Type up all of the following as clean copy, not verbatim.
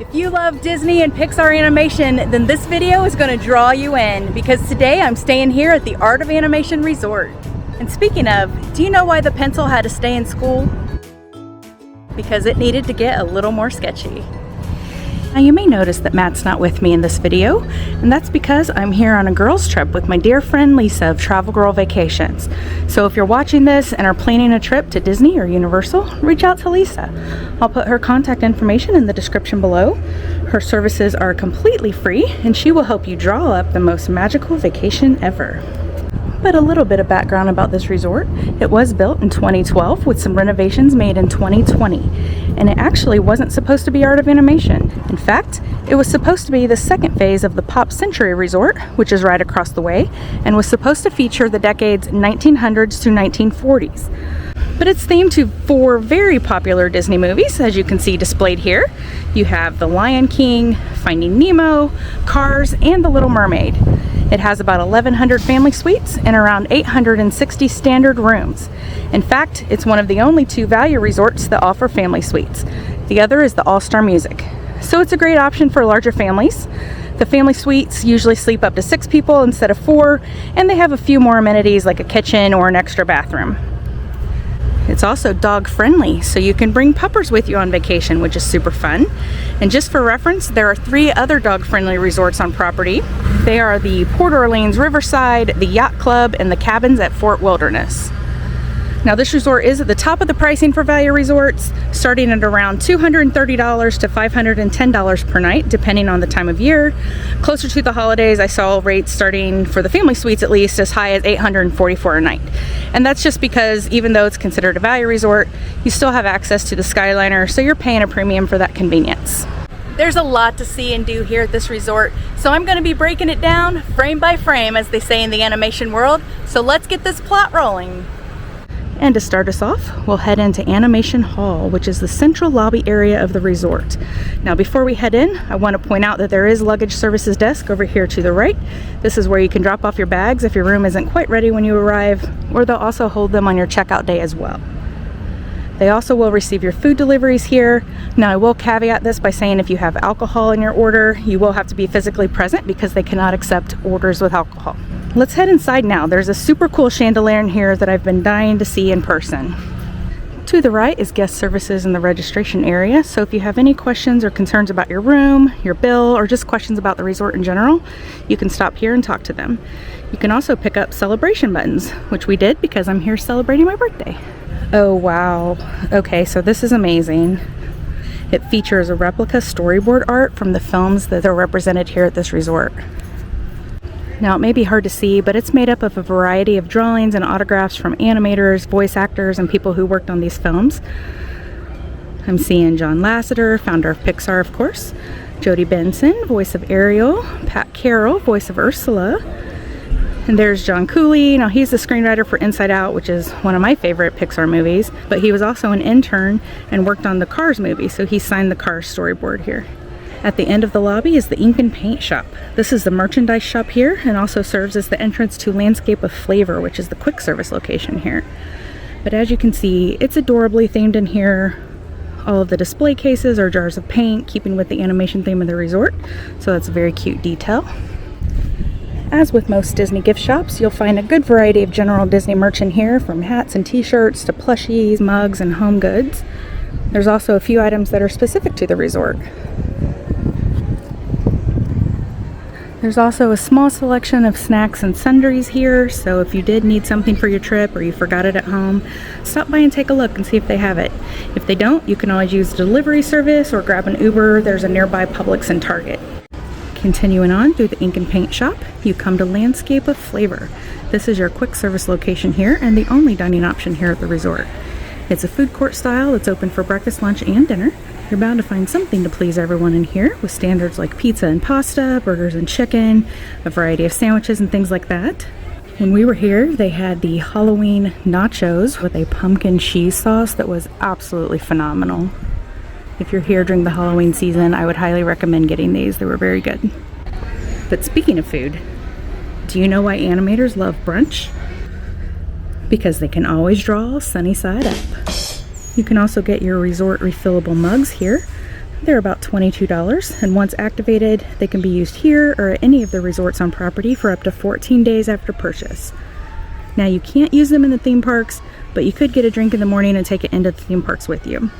If you love Disney and Pixar animation, then this video is going to draw you in, because today I'm staying here at the Art of Animation Resort. And speaking of, do you know why the pencil had to stay in school? Because it needed to get a little more sketchy. Now you may notice that Matt's not with me in this video, and that's because I'm here on a girls trip with my dear friend Lisa of Travel Girl Vacations. So if you're watching this and are planning a trip to Disney or Universal, reach out to Lisa. I'll put her contact information in the description below. Her services are completely free, and she will help you draw up the most magical vacation ever. But a little bit of background about this resort. It was built in 2012 with some renovations made in 2020, and it actually wasn't supposed to be Art of Animation. In fact, it was supposed to be the second phase of the Pop Century Resort, which is right across the way, and was supposed to feature the decades 1900s to 1940s. But it's themed to 4 very popular Disney movies, as you can see displayed here. You have The Lion King, Finding Nemo, Cars, and The Little Mermaid. It has about 1,100 family suites and around 860 standard rooms. In fact, it's one of the only 2 value resorts that offer family suites. The other is the All-Star Music. So it's a great option for larger families. The family suites usually sleep up to 6 people instead of 4, and they have a few more amenities like a kitchen or an extra bathroom. It's also dog friendly, so you can bring puppers with you on vacation, which is super fun. And just for reference, there are 3 other dog friendly resorts on property. They are the Port Orleans Riverside, the Yacht Club, and the Cabins at Fort Wilderness. Now this resort is at the top of the pricing for value resorts, starting at around $230 to $510 per night, depending on the time of year. Closer to the holidays, I saw rates starting, for the family suites at least, as high as $844 a night. And that's just because even though it's considered a value resort, you still have access to the Skyliner, so you're paying a premium for that convenience. There's a lot to see and do here at this resort, so I'm going to be breaking it down frame by frame, as they say in the animation world. So let's get this plot rolling. And to start us off, we'll head into Animation Hall, which is the central lobby area of the resort. Now before we head in, I want to point out that there is luggage services desk over here to the right. This is where you can drop off your bags if your room isn't quite ready when you arrive, or they'll also hold them on your checkout day as well. They also will receive your food deliveries here. Now I will caveat this by saying if you have alcohol in your order, you will have to be physically present because they cannot accept orders with alcohol. Let's head inside now. There's a super cool chandelier in here that I've been dying to see in person. To the right is guest services in the registration area, so if you have any questions or concerns about your room, your bill, or just questions about the resort in general, you can stop here and talk to them. You can also pick up celebration buttons, which we did because I'm here celebrating my birthday. Oh wow, okay, so this is amazing. It features a replica storyboard art from the films that are represented here at this resort. Now it may be hard to see, but it's made up of a variety of drawings and autographs from animators, voice actors, and people who worked on these films. I'm seeing John Lasseter, founder of Pixar of course, Jodie Benson, voice of Ariel, Pat Carroll, voice of Ursula, and there's John Cooley. Now he's the screenwriter for Inside Out, which is one of my favorite Pixar movies, but he was also an intern and worked on the Cars movie, so he signed the Cars storyboard here. At the end of the lobby is the ink and paint shop. This is the merchandise shop here and also serves as the entrance to Landscape of Flavor, which is the quick service location here. But as you can see, it's adorably themed in here. All of the display cases are jars of paint, keeping with the animation theme of the resort, so that's a very cute detail. As with most Disney gift shops, you'll find a good variety of general Disney merch in here, from hats and t-shirts to plushies, mugs, and home goods. There's also a few items that are specific to the resort. There's also a small selection of snacks and sundries here, so if you did need something for your trip or you forgot it at home, stop by and take a look and see if they have it. If they don't, you can always use the delivery service or grab an Uber. There's a nearby Publix and Target. Continuing on through the ink and paint shop, you come to Landscape of Flavor. This is your quick service location here and the only dining option here at the resort. It's a food court style that's open for breakfast, lunch, and dinner. You're bound to find something to please everyone in here, with standards like pizza and pasta, burgers and chicken, a variety of sandwiches and things like that. When we were here, they had the Halloween nachos with a pumpkin cheese sauce that was absolutely phenomenal. If you're here during the Halloween season, I would highly recommend getting these. They were very good. But speaking of food, do you know why animators love brunch? Because they can always draw sunny side up. You can also get your resort refillable mugs here. They're about $22, and once activated, they can be used here or at any of the resorts on property for up to 14 days after purchase. Now, you can't use them in the theme parks, but you could get a drink in the morning and take it into the theme parks with you.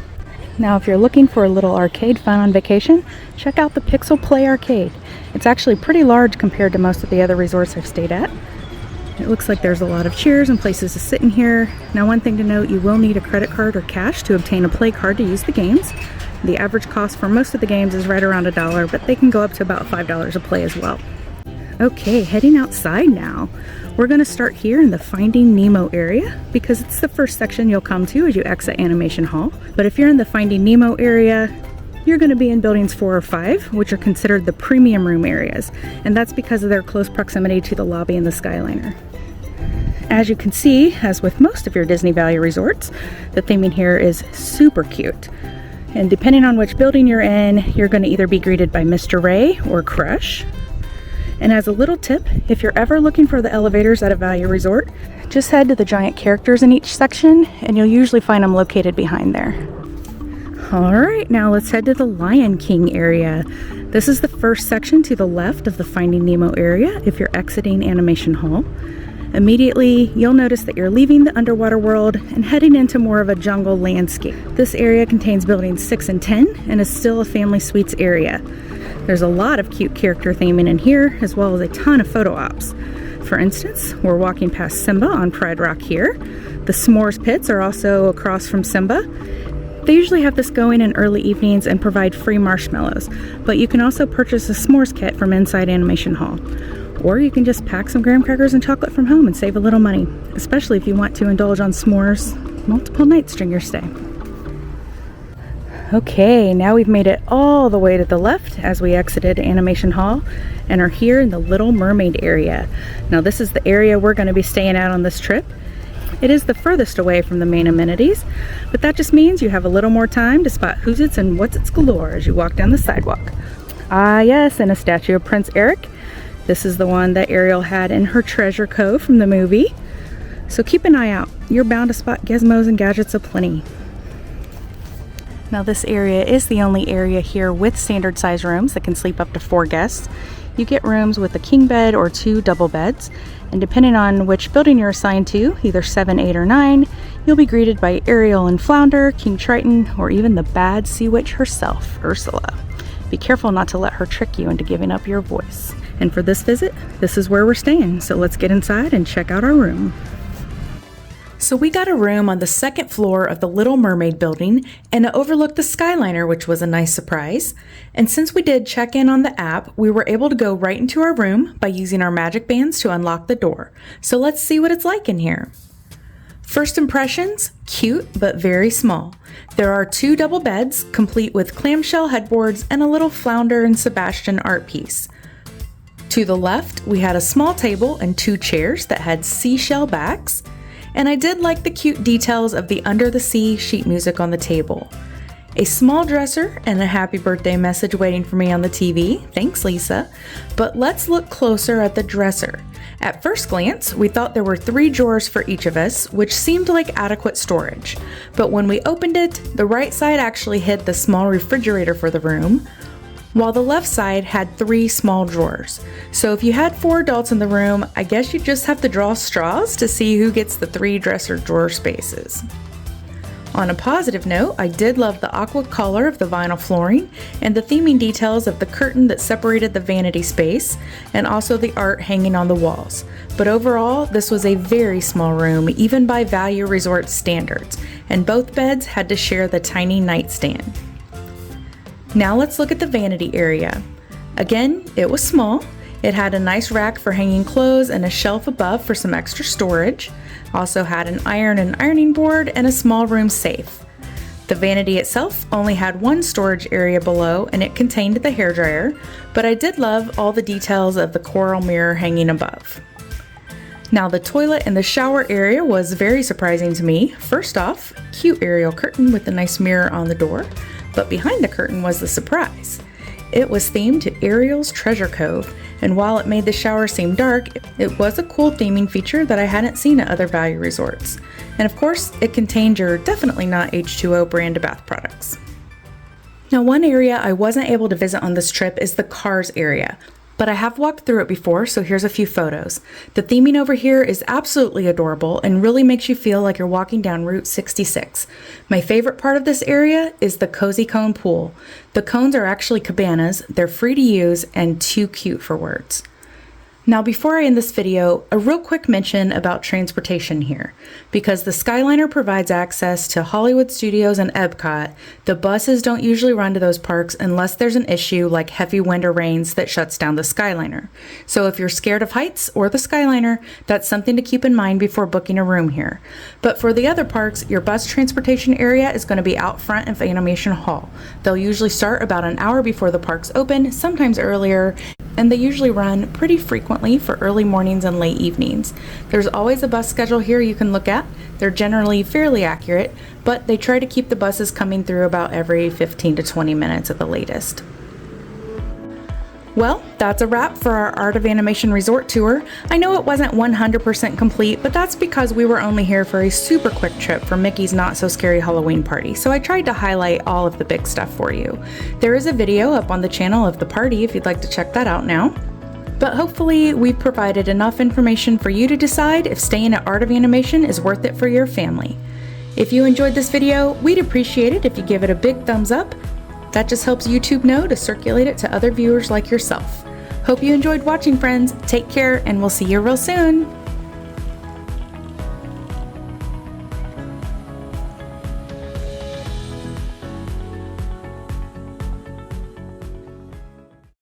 Now, if you're looking for a little arcade fun on vacation, check out the Pixel Play Arcade. It's actually pretty large compared to most of the other resorts I've stayed at. It looks like there's a lot of chairs and places to sit in here. Now, one thing to note, you will need a credit card or cash to obtain a play card to use the games. The average cost for most of the games is right around $1, but they can go up to about $5 a play as well. Okay, heading outside now. We're going to start here in the Finding Nemo area because it's the first section you'll come to as you exit Animation Hall. But if you're in the Finding Nemo area, you're going to be in buildings 4 or 5, which are considered the premium room areas, and that's because of their close proximity to the lobby and the Skyliner. As you can see, as with most of your Disney Valley resorts, the theming here is super cute. And depending on which building you're in, you're going to either be greeted by Mr. Ray or Crush. And as a little tip, if you're ever looking for the elevators at a value resort, just head to the giant characters in each section and you'll usually find them located behind there. Alright, now let's head to the Lion King area. This is the first section to the left of the Finding Nemo area if you're exiting Animation Hall. Immediately, you'll notice that you're leaving the underwater world and heading into more of a jungle landscape. This area contains buildings 6 and 10 and is still a family suites area. There's a lot of cute character theming in here, as well as a ton of photo ops. For instance, we're walking past Simba on Pride Rock here. The s'mores pits are also across from Simba. They usually have this going in early evenings and provide free marshmallows, but you can also purchase a s'mores kit from inside Animation Hall. Or you can just pack some graham crackers and chocolate from home and save a little money, especially if you want to indulge on s'mores multiple nights during your stay. Okay, now we've made it all the way to the left as we exited Animation Hall and are here in the Little Mermaid area. Now, this is the area we're going to be staying at on this trip. It is the furthest away from the main amenities, but that just means you have a little more time to spot who's its and what's its galore as you walk down the sidewalk. Ah yes, and a statue of Prince Eric. This is the one that Ariel had in her treasure cove from the movie. So keep an eye out. You're bound to spot gizmos and gadgets aplenty. Now, this area is the only area here with standard size rooms that can sleep up to 4 guests. You get rooms with a king bed or 2 double beds, and depending on which building you're assigned to, either 7, 8, or 9, you'll be greeted by Ariel and Flounder, King Triton, or even the bad sea witch herself, Ursula. Be careful not to let her trick you into giving up your voice. And for this visit, this is where we're staying, so let's get inside and check out our room. So we got a room on the 2nd floor of the Little Mermaid building and it overlooked the Skyliner, which was a nice surprise. And since we did check in on the app, we were able to go right into our room by using our magic bands to unlock the door. So let's see what it's like in here. First impressions, cute but very small. There are 2 double beds, complete with clamshell headboards and a little Flounder and Sebastian art piece. To the left, we had a small table and 2 chairs that had seashell backs. And I did like the cute details of the Under the Sea sheet music on the table. A small dresser and a happy birthday message waiting for me on the TV. Thanks, Lisa. But let's look closer at the dresser. At first glance, we thought there were 3 drawers for each of us, which seemed like adequate storage. But when we opened it, the right side actually hid the small refrigerator for the room, while the left side had 3 small drawers. So if you had 4 adults in the room, I guess you just have to draw straws to see who gets the 3 dresser drawer spaces. On a positive note, I did love the aqua color of the vinyl flooring and the theming details of the curtain that separated the vanity space, and also the art hanging on the walls. But overall, this was a very small room, even by value resort standards, and both beds had to share the tiny nightstand. Now let's look at the vanity area. Again, it was small. It had a nice rack for hanging clothes and a shelf above for some extra storage. Also had an iron and ironing board and a small room safe. The vanity itself only had 1 storage area below and it contained the hairdryer, but I did love all the details of the coral mirror hanging above. Now the toilet and the shower area was very surprising to me. First off, cute Ariel curtain with a nice mirror on the door. But behind the curtain was the surprise. It was themed to Ariel's Treasure Cove, and while it made the shower seem dark, it was a cool theming feature that I hadn't seen at other value resorts. And of course, it contained your definitely not H2O brand of bath products. Now, one area I wasn't able to visit on this trip is the Cars area, but I have walked through it before, so here's a few photos. The theming over here is absolutely adorable and really makes you feel like you're walking down Route 66. My favorite part of this area is the Cozy Cone Pool. The cones are actually cabanas, they're free to use and too cute for words. Now, before I end this video, a real quick mention about transportation here. Because the Skyliner provides access to Hollywood Studios and Epcot, the buses don't usually run to those parks unless there's an issue like heavy wind or rains that shuts down the Skyliner. So if you're scared of heights or the Skyliner, that's something to keep in mind before booking a room here. But for the other parks, your bus transportation area is going to be out front of Animation Hall. They'll usually start about an hour before the parks open, sometimes earlier, and they usually run pretty frequently for early mornings and late evenings. There's always a bus schedule here you can look at. They're generally fairly accurate, but they try to keep the buses coming through about every 15 to 20 minutes at the latest. Well, that's a wrap for our Art of Animation Resort tour. I know it wasn't 100% complete, but that's because we were only here for a super quick trip for Mickey's Not So Scary Halloween Party, so I tried to highlight all of the big stuff for you. There is a video up on the channel of the party if you'd like to check that out now. But hopefully we've provided enough information for you to decide if staying at Art of Animation is worth it for your family. If you enjoyed this video, we'd appreciate it if you give it a big thumbs up. That just helps YouTube know to circulate it to other viewers like yourself. Hope you enjoyed watching, friends. Take care, and we'll see you real soon.